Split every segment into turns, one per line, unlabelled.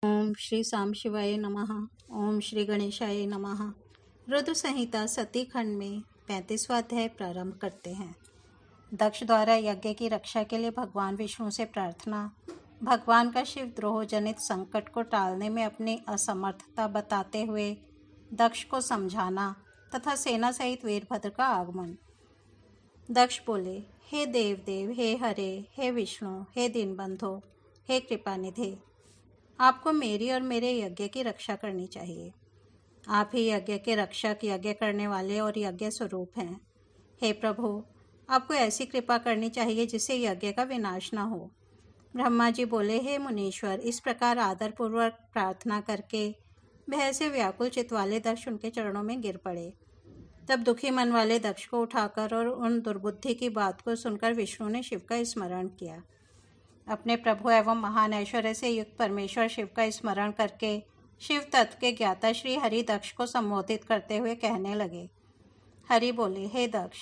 ओम श्री साम शिवाय नमः। ओम श्री गणेशाय नमः। रुद्र संहिता सती खंड में 35वां अध्याय प्रारंभ करते हैं। दक्ष द्वारा यज्ञ की रक्षा के लिए भगवान विष्णु से प्रार्थना। भगवान का शिव द्रोह जनित संकट को टालने में अपनी असमर्थता बताते हुए दक्ष को समझाना तथा सेना सहित वीरभद्र का आगमन। दक्ष बोले, हे देव, हे हरे, हे विष्णु, हे दीनबंधो, हे कृपानिधे, आपको मेरी और मेरे यज्ञ की रक्षा करनी चाहिए। आप ही यज्ञ के रक्षक, यज्ञ करने वाले और यज्ञ स्वरूप हैं। हे प्रभु, आपको ऐसी कृपा करनी चाहिए जिससे यज्ञ का विनाश न हो। ब्रह्मा जी बोले, हे मुनीश्वर, इस प्रकार आदरपूर्वक प्रार्थना करके भय से व्याकुल चित्त वाले दक्ष उनके चरणों में गिर पड़े। तब दुखी मन वाले दक्ष को उठाकर और उन दुर्बुद्धि की बात को सुनकर विष्णु ने शिव का स्मरण किया। अपने प्रभु एवं महान ऐश्वर्य से युक्त परमेश्वर शिव का स्मरण करके शिव तत्व के ज्ञाता श्री हरि दक्ष को संबोधित करते हुए कहने लगे। हरि बोले, हे दक्ष,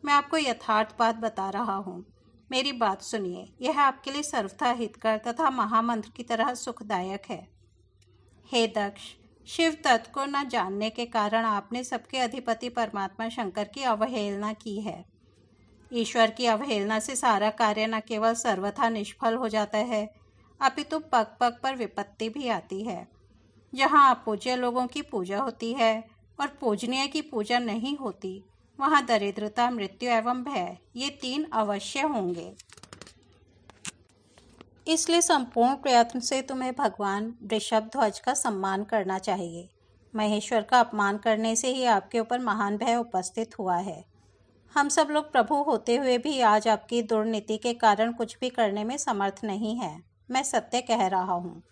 मैं आपको यथार्थ बात बता रहा हूँ, मेरी बात सुनिए। यह आपके लिए सर्वथा हितकर तथा महामंत्र की तरह सुखदायक है। हे दक्ष, शिव तत्व को न जानने के कारण आपने सबके अधिपति परमात्मा शंकर की अवहेलना की है। ईश्वर की अवहेलना से सारा कार्य न केवल सर्वथा निष्फल हो जाता है, अपितु पग पग पर विपत्ति भी आती है। जहाँ अपूज्य लोगों की पूजा होती है और पूजनीय की पूजा नहीं होती, वहाँ दरिद्रता, मृत्यु एवं भय, ये तीन अवश्य होंगे। इसलिए संपूर्ण प्रयत्न से तुम्हें भगवान वृषभध्वज का सम्मान करना चाहिए। महेश्वर का अपमान करने से ही आपके ऊपर महान भय उपस्थित हुआ है। हम सब लोग प्रभु होते हुए भी आज आपकी दुर्नीति के कारण कुछ भी करने में समर्थ नहीं है। मैं सत्य कह रहा हूँ।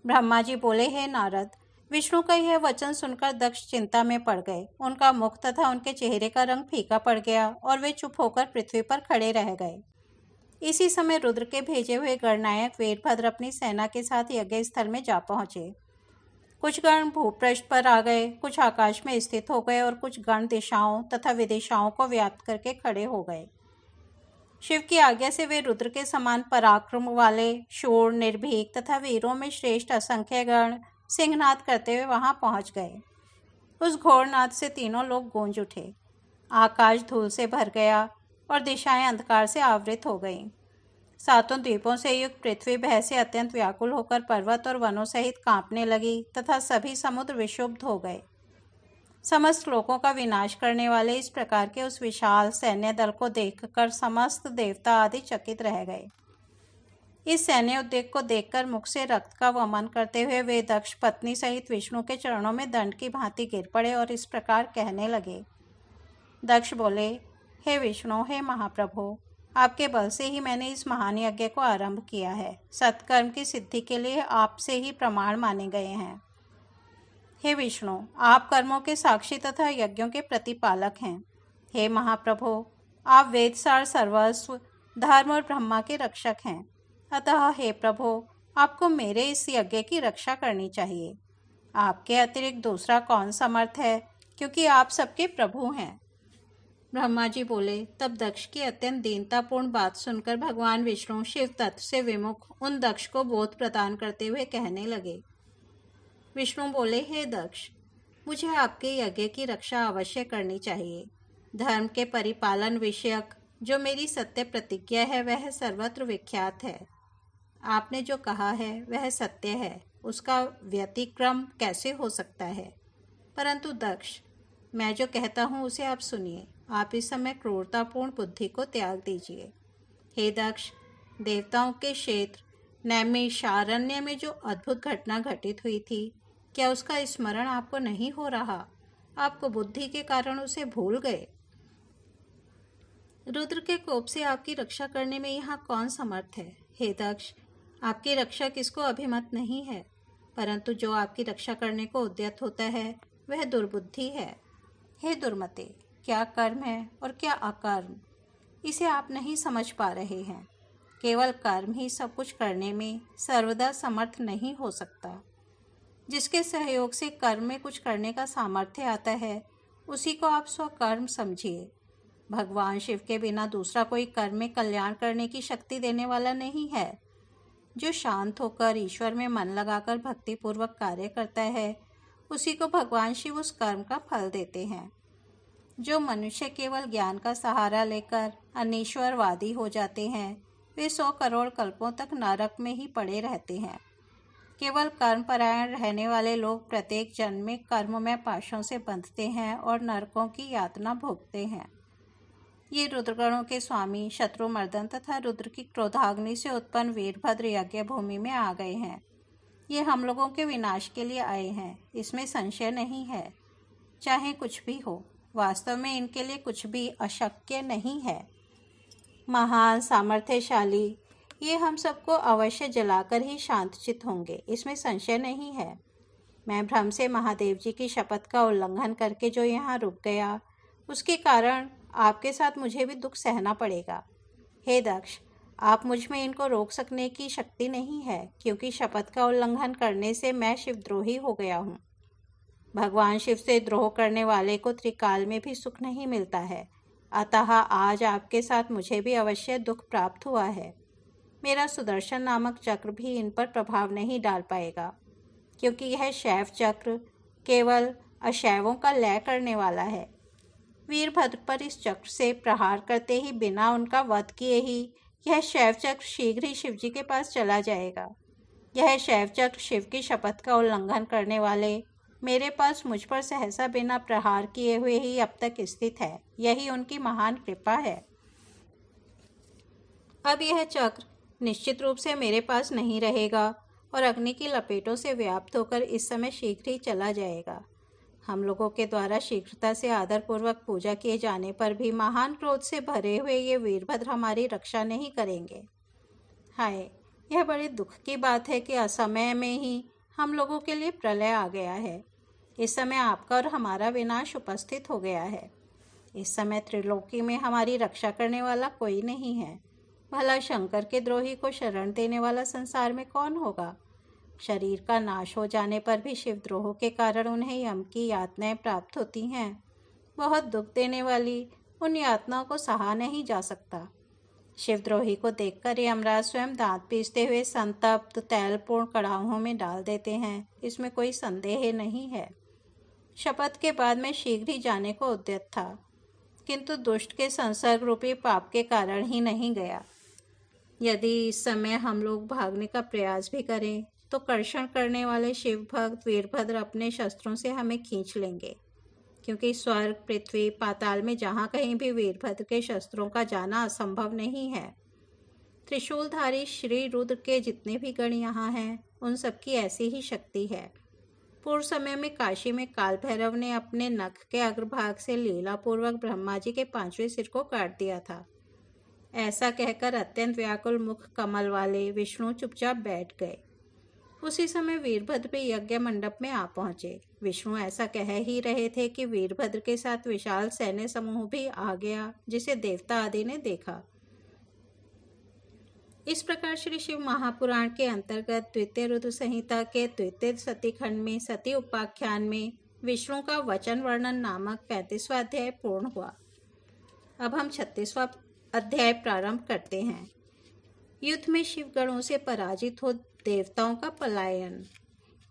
ब्रह्मा जी बोले, हे नारद, विष्णु का यह वचन सुनकर दक्ष चिंता में पड़ गए। उनका मुख तथा उनके चेहरे का रंग फीका पड़ गया और वे चुप होकर पृथ्वी पर खड़े रह गए। इसी समय रुद्र के भेजे हुए गणनायक वीरभद्र अपनी सेना के साथ यज्ञ स्थल में जा पहुंचे। कुछ गण भूपृष्ठ पर आ गए, कुछ आकाश में स्थित हो गए और कुछ गण दिशाओं तथा विदिशाओं को व्याप्त करके खड़े हो गए। शिव की आज्ञा से वे रुद्र के समान पराक्रम वाले शूर, निर्भीक तथा वीरों में श्रेष्ठ असंख्य गण सिंहनाद करते हुए वहां पहुंच गए। उस घोरनाद से तीनों लोग गूंज उठे। आकाश धूल से भर गया और दिशाएं अंधकार से आवृत हो गईं। सातों द्वीपों से युक्त पृथ्वी भय से अत्यंत व्याकुल होकर पर्वत और वनों सहित कांपने लगी तथा सभी समुद्र विक्षुब्ध हो गए। समस्त लोकों का विनाश करने वाले इस प्रकार के उस विशाल सैन्य दल को देखकर समस्त देवता आदि चकित रह गए। इस सैन्य उद्योग को देखकर मुख से रक्त का वमन करते हुए वे दक्ष पत्नी सहित विष्णु के चरणों में दंड की भांति गिर पड़े और इस प्रकार कहने लगे। दक्ष बोले, हे विष्णु, हे महाप्रभु, आपके बल से ही मैंने इस महान यज्ञ को आरंभ किया है। सत्कर्म की सिद्धि के लिए आपसे ही प्रमाण माने गए हैं। हे विष्णु, आप कर्मों के साक्षी तथा यज्ञों के प्रतिपालक हैं। हे महाप्रभु, आप वेदसार, सर्वस्व, धर्म और ब्रह्मा के रक्षक हैं। अतः हे प्रभु, आपको मेरे इस यज्ञ की रक्षा करनी चाहिए। आपके अतिरिक्त दूसरा कौन समर्थ है, क्योंकि आप सबके प्रभु हैं। ब्रह्मा जी बोले। तब दक्ष की अत्यंत दीनतापूर्ण बात सुनकर भगवान विष्णु शिव तत्व से विमुख उन दक्ष को बोध प्रदान करते हुए कहने लगे। विष्णु बोले, हे दक्ष, मुझे आपके यज्ञ की रक्षा अवश्य करनी चाहिए। धर्म के परिपालन विषयक जो मेरी सत्य प्रतिज्ञा है वह सर्वत्र विख्यात है। आपने जो कहा है वह सत्य है, उसका व्यतिक्रम कैसे हो सकता है। परंतु दक्ष, मैं जो कहता हूँ उसे आप सुनिए। आप इस समय क्रूरतापूर्ण बुद्धि को त्याग दीजिए। हे दक्ष, देवताओं के क्षेत्र नैमिषारण्य में जो अद्भुत घटना घटित हुई थी, क्या उसका स्मरण आपको नहीं हो रहा? आपको बुद्धि के कारण उसे भूल गए। रुद्र के कोप से आपकी रक्षा करने में यहाँ कौन समर्थ है? हे दक्ष, आपकी रक्षा किसको अभिमत नहीं है, परंतु जो आपकी रक्षा करने को उद्यत होता है वह दुर्बुद्धि है। हे दुर्मते, क्या कर्म है और क्या अकर्म, इसे आप नहीं समझ पा रहे हैं। केवल कर्म ही सब कुछ करने में सर्वदा समर्थ नहीं हो सकता। जिसके सहयोग से कर्म में कुछ करने का सामर्थ्य आता है, उसी को आप स्वकर्म समझिए। भगवान शिव के बिना दूसरा कोई कर्म में कल्याण करने की शक्ति देने वाला नहीं है। जो शांत होकर ईश्वर में मन लगाकर भक्तिपूर्वक कार्य करता है, उसी को भगवान शिव उस कर्म का फल देते हैं। जो मनुष्य केवल ज्ञान का सहारा लेकर अनीश्वरवादी हो जाते हैं, वे 100 करोड़ कल्पों तक नरक में ही पड़े रहते हैं। केवल कर्मपरायण रहने वाले लोग प्रत्येक जन्म में कर्ममय पाशों से बंधते हैं और नरकों की यातना भोगते हैं। ये रुद्रगणों के स्वामी शत्रुमर्दन तथा रुद्र की क्रोधाग्नि से उत्पन्न वीरभद्र यज्ञ भूमि में आ गए हैं। ये हम लोगों के विनाश के लिए आए हैं, इसमें संशय नहीं है। चाहे कुछ भी हो, वास्तव में इनके लिए कुछ भी अशक्य नहीं है। महान सामर्थ्यशाली, ये हम सबको अवश्य जलाकर ही शांतचित होंगे, इसमें संशय नहीं है। मैं भ्रम से महादेव जी की शपथ का उल्लंघन करके जो यहाँ रुक गया, उसके कारण आपके साथ मुझे भी दुख सहना पड़ेगा। हे दक्ष, आप मुझ में इनको रोक सकने की शक्ति नहीं है, क्योंकि शपथ का उल्लंघन करने से मैं शिवद्रोही हो गया हूँ। भगवान शिव से द्रोह करने वाले को त्रिकाल में भी सुख नहीं मिलता है, अतः आज आपके साथ मुझे भी अवश्य दुख प्राप्त हुआ है। मेरा सुदर्शन नामक चक्र भी इन पर प्रभाव नहीं डाल पाएगा, क्योंकि यह शैव चक्र केवल अशैवों का लय करने वाला है। वीरभद्र पर इस चक्र से प्रहार करते ही बिना उनका वध किए ही यह शैव चक्र शीघ्र ही शिवजी के पास चला जाएगा। यह शैव चक्र शिव की शपथ का उल्लंघन करने वाले मेरे पास मुझ पर सहसा बिना प्रहार किए हुए ही अब तक स्थित है। यही उनकी महान कृपा है। अब यह चक्र निश्चित रूप से मेरे पास नहीं रहेगा और अग्नि की लपेटों से व्याप्त होकर इस समय शीघ्र ही चला जाएगा। हम लोगों के द्वारा शीघ्रता से आदरपूर्वक पूजा किए जाने पर भी महान क्रोध से भरे हुए ये वीरभद्र हमारी रक्षा नहीं करेंगे। हाय, यह बड़े दुख की बात है कि असमय में ही हम लोगों के लिए प्रलय आ गया है। इस समय आपका और हमारा विनाश उपस्थित हो गया है। इस समय त्रिलोकी में हमारी रक्षा करने वाला कोई नहीं है। भला शंकर के द्रोही को शरण देने वाला संसार में कौन होगा? शरीर का नाश हो जाने पर भी शिवद्रोह के कारण उन्हें यम की यातनाएं प्राप्त होती हैं। बहुत दुख देने वाली उन यातनाओं को सहा नहीं जा सकता। शिवद्रोही को देखकर यमराज स्वयं दांत पीसते हुए संतप्त तैलपूर्ण कड़ाहों में डाल देते हैं, इसमें कोई संदेह नहीं है। शपथ के बाद मैं शीघ्र ही जाने को उद्यत था, किंतु दुष्ट के संसर्ग रूपी पाप के कारण ही नहीं गया। यदि इस समय हम लोग भागने का प्रयास भी करें तो कर्षण करने वाले शिव भक्त वीरभद्र अपने शस्त्रों से हमें खींच लेंगे, क्योंकि स्वर्ग, पृथ्वी, पाताल में जहाँ कहीं भी वीरभद्र के शस्त्रों का जाना असंभव नहीं है। त्रिशूलधारी श्री रुद्र के जितने भी गण यहाँ हैं, उन सबकी ऐसी ही शक्ति है। पूर्व समय में काशी में काल भैरव ने अपने नख के अग्रभाग से लीलापूर्वक ब्रह्मा जी के 5वें सिर को काट दिया था। ऐसा कहकर अत्यंत व्याकुल मुख कमल वाले विष्णु चुपचाप बैठ गए। उसी समय वीरभद्र भी यज्ञ मंडप में आ पहुंचे। विष्णु ऐसा कह ही रहे थे कि वीरभद्र के साथ विशाल सैन्य समूह भी आ गया, जिसे देवता आदि ने देखा। इस प्रकार श्री शिव महापुराण के अंतर्गत द्वितीय रुद्र संहिता के द्वितीय सती खंड में सती उपाख्यान में विष्णु का वचन वर्णन नामक 35वां अध्याय पूर्ण हुआ। अब हम 36वां अध्याय प्रारंभ करते हैं। युद्ध में शिवगणों से पराजित हो देवताओं का पलायन।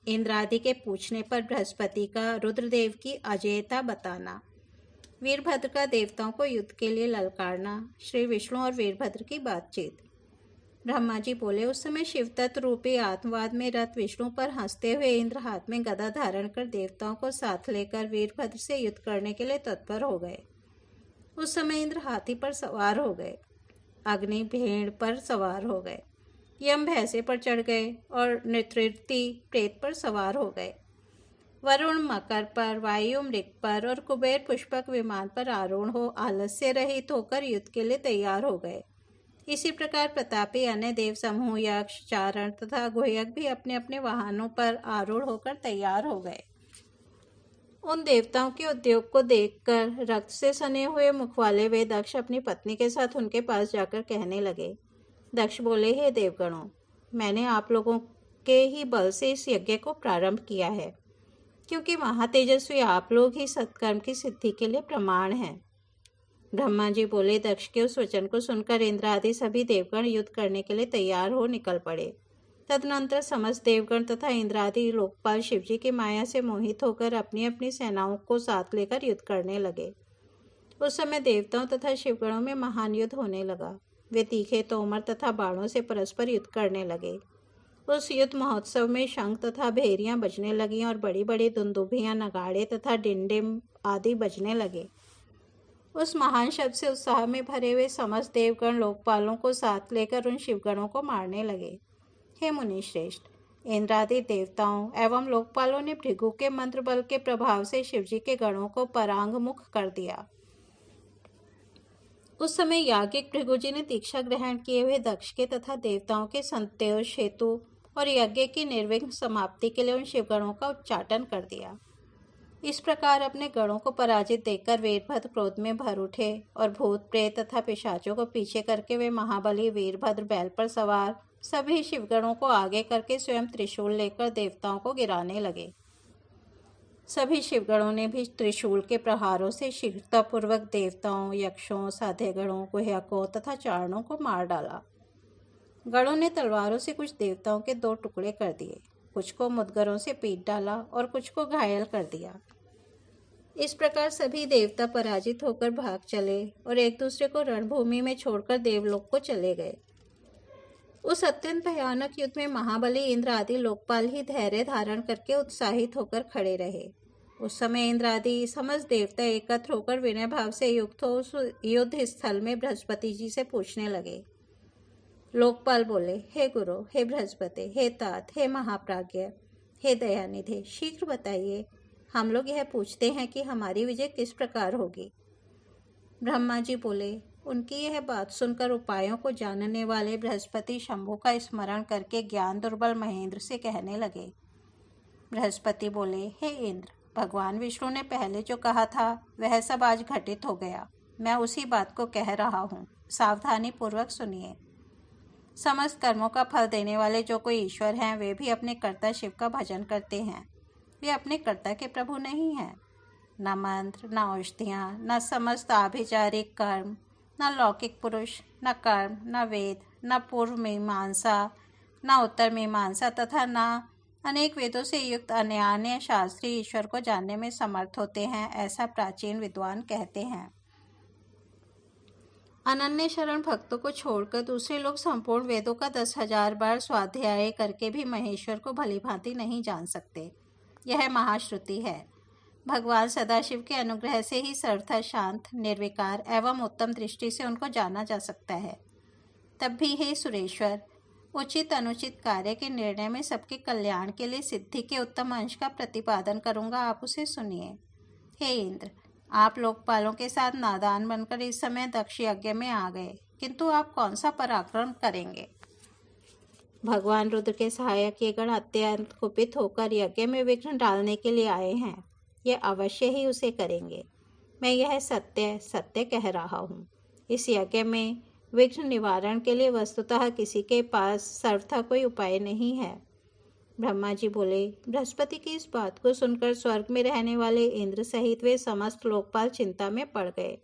इंद्र आदि के पूछने पर बृहस्पति का रुद्रदेव की अजेयता बताना। वीरभद्र का देवताओं को युद्ध के लिए ललकारना। श्री विष्णु और वीरभद्र की बातचीत। ब्रह्मा जी बोले, उस समय शिवतत्व रूपी आत्मवाद में रत विष्णु पर हंसते हुए इंद्र हाथ में गदा धारण कर देवताओं को साथ लेकर वीरभद्र से युद्ध करने के लिए तत्पर हो गए। उस समय इंद्र हाथी पर सवार हो गए, अग्नि भेड़ पर सवार हो गए, यम भैंसे पर चढ़ गए और नृत्यति प्रेत पर सवार हो गए। वरुण मकर पर, वायु मृग पर और कुबेर पुष्पक विमान पर आरूढ़ हो आलस्य रहित होकर युद्ध के लिए तैयार हो गए। इसी प्रकार प्रतापी अन्य देव समूह, यक्ष, चारण तथा गुह्यक भी अपने अपने वाहनों पर आरूढ़ होकर तैयार हो गए। उन देवताओं के उद्योग को देखकर रक्त से सने हुए मुख वाले वे दक्ष अपनी पत्नी के साथ उनके पास जाकर कहने लगे। दक्ष बोले, हे देवगणों, मैंने आप लोगों के ही बल से इस यज्ञ को प्रारंभ किया है, क्योंकि महातेजस्वी आप लोग ही सत्कर्म की सिद्धि के लिए प्रमाण हैं। ब्रह्मा जी बोले, दक्ष के उस वचन को सुनकर इंद्र आदि सभी देवगण युद्ध करने के लिए तैयार हो निकल पड़े। तदनंतर समस्त देवगण तथा इंद्रादि लोकपाल शिवजी की माया से मोहित होकर अपनी अपनी सेनाओं को साथ लेकर युद्ध करने लगे। उस समय देवताओं तथा शिवगणों में महान युद्ध होने लगा। वे तीखे तोमर तथा बाणों से परस्पर युद्ध करने लगे। उस युद्ध महोत्सव में शंख तथा भेरियां बजने लगीं और बड़ी बड़ी दुंदुभियां, नगाड़े तथा डिंडिम आदि बजने लगे। उस महान शब्द से उत्साह में भरे हुए समस्त देवगण लोकपालों को साथ लेकर उन शिवगणों को मारने लगे। हे मुनि श्रेष्ठ, इंद्रादि देवताओं एवं लोकपालों ने भृगु के मंत्र बल के प्रभाव से शिवजी के गणों को परांगमुख कर दिया। उस समय याज्ञिक भृगुजी ने दीक्षा ग्रहण किए हुए दक्ष के तथा देवताओं के संतोष हेतु और यज्ञ की निर्विघ्न समाप्ति के लिए उन शिवगणों का उच्चाटन कर दिया। इस प्रकार अपने गणों को पराजित देखकर वीरभद्र क्रोध में भर उठे और भूत प्रेत तथा पिशाचों को पीछे करके वे महाबली वीरभद्र बैल पर सवार सभी शिवगणों को आगे करके स्वयं त्रिशूल लेकर देवताओं को गिराने लगे। सभी शिवगणों ने भी त्रिशूल के प्रहारों से शीघ्रतापूर्वक देवताओं, यक्षों, साध्यगणों, गुह्यकों तथा चारणों को मार डाला। गणों ने तलवारों से कुछ देवताओं के 2 टुकड़े कर दिए, कुछ को मुदगरों से पीट डाला और कुछ को घायल कर दिया। इस प्रकार सभी देवता पराजित होकर भाग चले और एक दूसरे को रणभूमि में छोड़कर देवलोक को चले गए। उस अत्यंत भयानक युद्ध में महाबली इंद्र आदि लोकपाल ही धैर्य धारण करके उत्साहित होकर खड़े रहे। उस समय इंद्र आदि समस्त देवता एकत्र होकर विनय भाव से युक्त हो उस युद्ध स्थल में बृहस्पति जी से पूछने लगे। लोकपाल बोले, हे गुरु, हे बृहस्पति, हे तात, हे महाप्राज्ञ, हे दयानिधि, शीघ्र बताइए, हम लोग यह पूछते हैं कि हमारी विजय किस प्रकार होगी। ब्रह्मा जी बोले, उनकी यह बात सुनकर उपायों को जानने वाले बृहस्पति शंभु का स्मरण करके ज्ञान दुर्बल महेंद्र से कहने लगे। बृहस्पति बोले, हे इंद्र, भगवान विष्णु ने पहले जो कहा था वह सब आज घटित हो गया। मैं उसी बात को कह रहा हूँ, सावधानी पूर्वक सुनिए। समस्त कर्मों का फल देने वाले जो कोई ईश्वर हैं वे भी अपने कर्ता शिव का भजन करते हैं। वे अपने कर्ता के प्रभु नहीं हैं। न मंत्र, न औषधियाँ, न समस्त आभिचारिक कर्म, न लौकिक पुरुष, न कर्म, न वेद, न पूर्व मीमांसा, न उत्तर मीमांसा तथा न अनेक वेदों से युक्त अन्य शास्त्री ईश्वर को जानने में समर्थ होते हैं, ऐसा प्राचीन विद्वान कहते हैं। अनन्य शरण भक्तों को छोड़कर दूसरे लोग संपूर्ण वेदों का 10,000 बार स्वाध्याय करके भी महेश्वर को भलीभांति नहीं जान सकते। यह महाश्रुति है। भगवान सदाशिव के अनुग्रह से ही सर्वथा शांत, निर्विकार एवं उत्तम दृष्टि से उनको जाना जा सकता है। तब भी हे सुरेश्वर, उचित अनुचित कार्य के निर्णय में सबके कल्याण के लिए सिद्धि के उत्तम अंश का प्रतिपादन करूंगा, आप उसे सुनिए। हे इंद्र, आप लोकपालों के साथ नादान बनकर इस समय दक्ष यज्ञ में आ गए, किंतु आप कौन सा पराक्रम करेंगे। भगवान रुद्र के सहायक ये गण अत्यंत कुपित होकर यज्ञ में विघ्न डालने के लिए आए हैं। ये अवश्य ही उसे करेंगे। मैं यह सत्य सत्य कह रहा हूँ। इस यज्ञ में विघ्न निवारण के लिए वस्तुतः किसी के पास सर्वथा कोई उपाय नहीं है। ब्रह्मा जी बोले, बृहस्पति की इस बात को सुनकर स्वर्ग में रहने वाले इंद्र सहित वे समस्त लोकपाल चिंता में पड़ गए।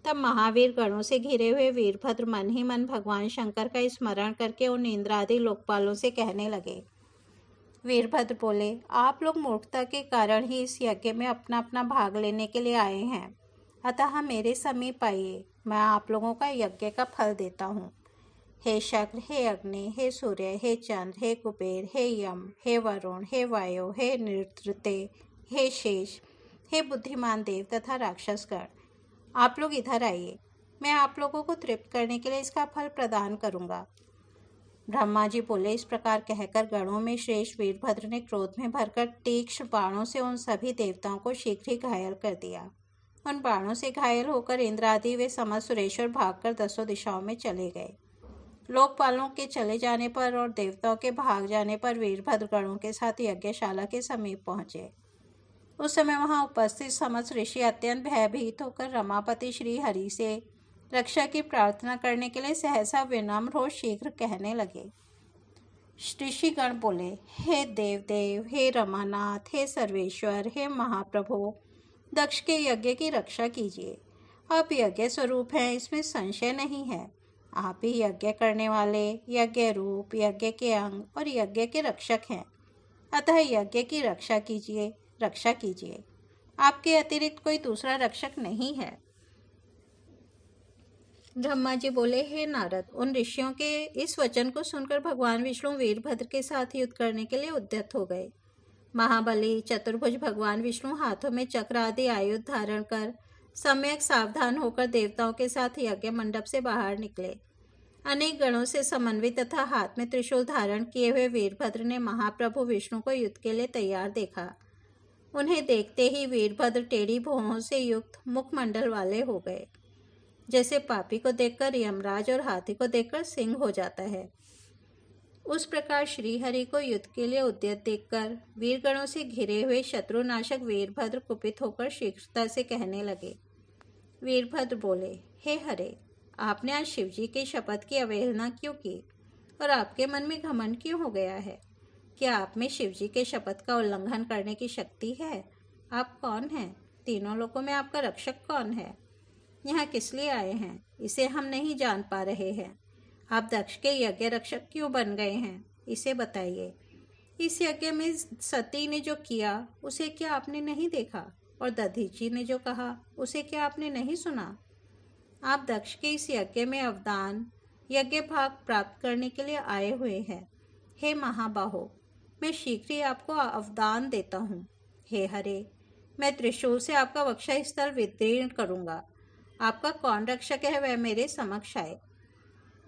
तब महावीर गणों से घिरे हुए वीरभद्र मन ही मन भगवान शंकर का स्मरण करके उन इंद्रादि लोकपालों से कहने लगे। वीरभद्र बोले, आप लोग मूर्खता के कारण ही इस यज्ञ में अपना अपना भाग लेने के लिए आए हैं, अतः मेरे समीप आइए, मैं आप लोगों का यज्ञ का फल देता हूँ। हे शक्र, हे अग्नि, हे सूर्य, हे चंद्र, हे कुबेर, हे यम, हे वरुण, हे वायु, हे नृत्य, हे शेष, हे बुद्धिमान देव तथा राक्षसगण, आप लोग इधर आइए, मैं आप लोगों को तृप्त करने के लिए इसका फल प्रदान करूँगा। ब्रह्मा जी बोले। इस प्रकार कहकर गणों में श्रेष्ठ वीरभद्र ने क्रोध में भरकर तीक्ष्ण बाणों से उन सभी देवताओं को शीघ्र ही घायल कर दिया। उन बाणों से घायल होकर इंद्र आदि वे समस्त सुरेश्वर भागकर 10 दिशाओं में चले गए। लोकपालों के चले जाने पर और देवताओं के भाग जाने पर वीरभद्र गणों के साथ यज्ञशाला के समीप पहुंचे। उस समय वहां उपस्थित समस्त ऋषि अत्यंत भयभीत होकर रमापति श्री हरि से रक्षा की प्रार्थना करने के लिए सहसा विनम्र हो शीघ्र कहने लगे। ऋषिगण बोले, हे देवदेव, हे रमानाथ, हे सर्वेश्वर, हे महाप्रभु, दक्ष के यज्ञ की रक्षा कीजिए। आप यज्ञ स्वरूप हैं, इसमें संशय नहीं है, आप ही यज्ञ करने वाले, यज्ञ रूप, यज्ञ के अंग और यज्ञ के रक्षक हैं। अतः यज्ञ की रक्षा कीजिए। आपके अतिरिक्त कोई दूसरा रक्षक नहीं है। ब्रह्मा जी बोले, हे नारद, उन ऋषियों के इस वचन को सुनकर भगवान विष्णु वीरभद्र के साथ युद्ध करने के लिए उद्यत हो गए। महाबली चतुर्भुज भगवान विष्णु हाथों में चक्र आदि आयुध धारण कर सम्यक सावधान होकर देवताओं के साथ यज्ञ मंडप से बाहर निकले। अनेक गणों से समन्वित तथा हाथ में त्रिशूल धारण किए हुए वीरभद्र ने महाप्रभु विष्णु को युद्ध के लिए तैयार देखा। उन्हें देखते ही वीरभद्र टेढ़ी भौहों से युक्त मुखमंडल वाले हो गए। जैसे पापी को देखकर यमराज और हाथी को देखकर सिंह हो जाता है, उस प्रकार श्रीहरि को युद्ध के लिए उद्यत देखकर वीरगणों से घिरे हुए शत्रुनाशक वीरभद्र कुपित होकर शीघ्रता से कहने लगे। वीरभद्र बोले, हे हरे, आपने आज शिवजी की शपथ की अवहेलना क्यों की और आपके मन में घमंड क्यों हो गया है? क्या आप में शिवजी के शपथ का उल्लंघन करने की शक्ति है? आप कौन हैं? तीनों लोकों में आपका रक्षक कौन है? यहाँ किस लिए आए हैं, इसे हम नहीं जान पा रहे हैं। आप दक्ष के यज्ञ रक्षक क्यों बन गए हैं, इसे बताइए। इस यज्ञ में सती ने जो किया उसे क्या आपने नहीं देखा? और दधीची ने जो कहा उसे क्या आपने नहीं सुना? आप दक्ष के इस यज्ञ में अवदान, यज्ञ भाग प्राप्त करने के लिए आए हुए हैं। हे महाबाहो, मैं शीघ्र ही आपको अवदान देता हूँ। हे हरे, मैं त्रिशूल से आपका वक्षा स्थल विदीर्ण करूँगा। आपका कौन रक्षक है वह मेरे समक्ष आए।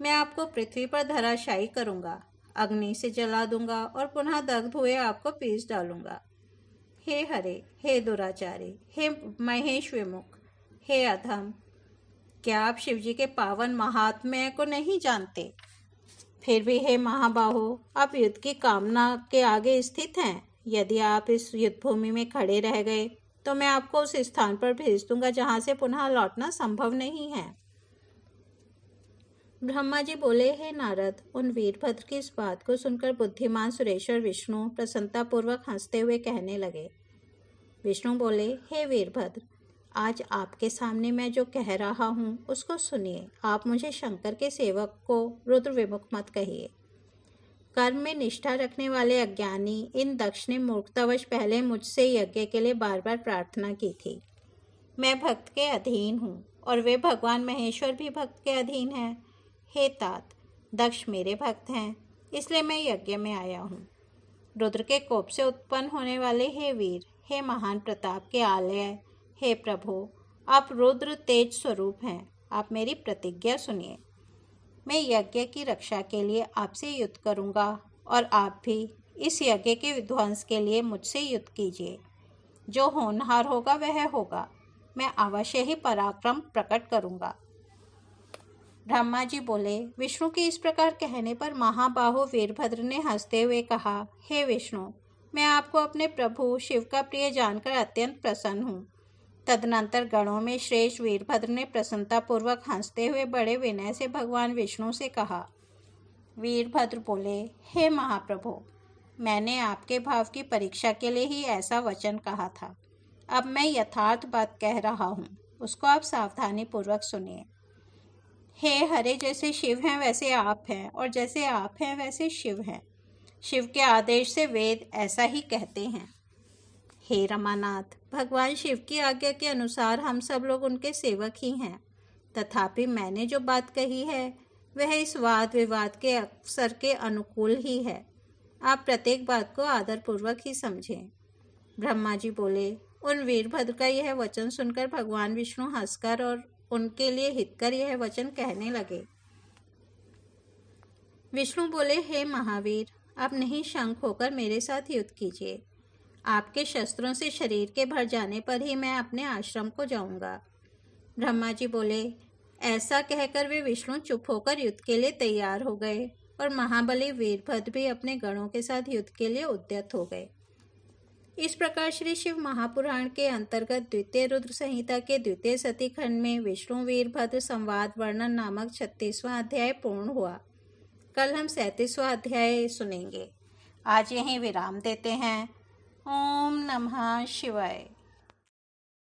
मैं आपको पृथ्वी पर धराशायी करूँगा, अग्नि से जला दूंगा और पुनः दग्ध हुए आपको पीस डालूंगा। हे हरे, हे दुराचारी, हे महेश विमुख, हे अधम, क्या आप शिवजी के पावन महात्म्य को नहीं जानते? फिर भी हे महाबाहो, आप युद्ध की कामना के आगे स्थित हैं। यदि आप इस युद्ध भूमि में खड़े रह गए तो मैं आपको उस स्थान पर भेज दूंगा जहां से पुनः लौटना संभव नहीं है। ब्रह्मा जी बोले, हे नारद, उन वीरभद्र की इस बात को सुनकर बुद्धिमान सुरेश्वर विष्णु प्रसन्नतापूर्वक हंसते हुए कहने लगे। विष्णु बोले, हे वीरभद्र, आज आपके सामने मैं जो कह रहा हूँ उसको सुनिए। आप मुझे शंकर के सेवक को रुद्र विमुख मत कहिए। कर्म में निष्ठा रखने वाले अज्ञानी इन दक्ष ने मूर्खतावश पहले मुझसे यज्ञ के लिए बार बार प्रार्थना की थी। मैं भक्त के अधीन हूँ और वे भगवान महेश्वर भी भक्त के अधीन हैं। हे तात, दक्ष मेरे भक्त हैं, इसलिए मैं यज्ञ में आया हूँ। रुद्र के कोप से उत्पन्न होने वाले हे वीर, हे महान प्रताप के आलय, हे प्रभु, आप रुद्र तेज स्वरूप हैं। आप मेरी प्रतिज्ञा सुनिए। मैं यज्ञ की रक्षा के लिए आपसे युद्ध करूंगा और आप भी इस यज्ञ के विध्वंस के लिए मुझसे युद्ध कीजिए। जो होनहार होगा वह होगा। मैं अवश्य ही पराक्रम प्रकट करूंगा। ब्रह्मा जी बोले, विष्णु के इस प्रकार कहने पर महाबाहो वीरभद्र ने हंसते हुए कहा, हे विष्णु, मैं आपको अपने प्रभु शिव का प्रिय जानकर अत्यंत प्रसन्न हूँ। तदनंतर गणों में श्रेष्ठ वीरभद्र ने प्रसन्नतापूर्वक हंसते हुए बड़े विनय से भगवान विष्णु से कहा। वीरभद्र बोले, हे महाप्रभु, मैंने आपके भाव की परीक्षा के लिए ही ऐसा वचन कहा था। अब मैं यथार्थ बात कह रहा हूँ, उसको आप सावधानी पूर्वक सुनिए। हे हरे, जैसे शिव हैं वैसे आप हैं और जैसे आप हैं वैसे शिव हैं। शिव के आदेश से वेद ऐसा ही कहते हैं। हे रमानाथ, भगवान शिव की आज्ञा के अनुसार हम सब लोग उनके सेवक ही हैं। तथापि मैंने जो बात कही है वह इस वाद विवाद के अवसर के अनुकूल ही है। आप प्रत्येक बात को आदरपूर्वक ही समझें। ब्रह्मा जी बोले, उन वीरभद्र का यह वचन सुनकर भगवान विष्णु हंसकर और उनके लिए हितकर यह वचन कहने लगे। विष्णु बोले, हे महावीर, आप नहीं शंक होकर मेरे साथ युद्ध कीजिए। आपके शस्त्रों से शरीर के भर जाने पर ही मैं अपने आश्रम को जाऊंगा। ब्रह्मा जी बोले, ऐसा कहकर वे विष्णु चुप होकर युद्ध के लिए तैयार हो गए और महाबली वीरभद्र भी अपने गणों के साथ युद्ध के लिए उद्यत हो गए। इस प्रकार श्री शिव महापुराण के अंतर्गत द्वितीय रुद्र संहिता के द्वितीय सती खंड में विष्णु वीरभद्र संवाद वर्णन नामक 36वां अध्याय पूर्ण हुआ। कल हम 37वां अध्याय सुनेंगे। आज यहीं विराम देते हैं। ओम नमः शिवाय।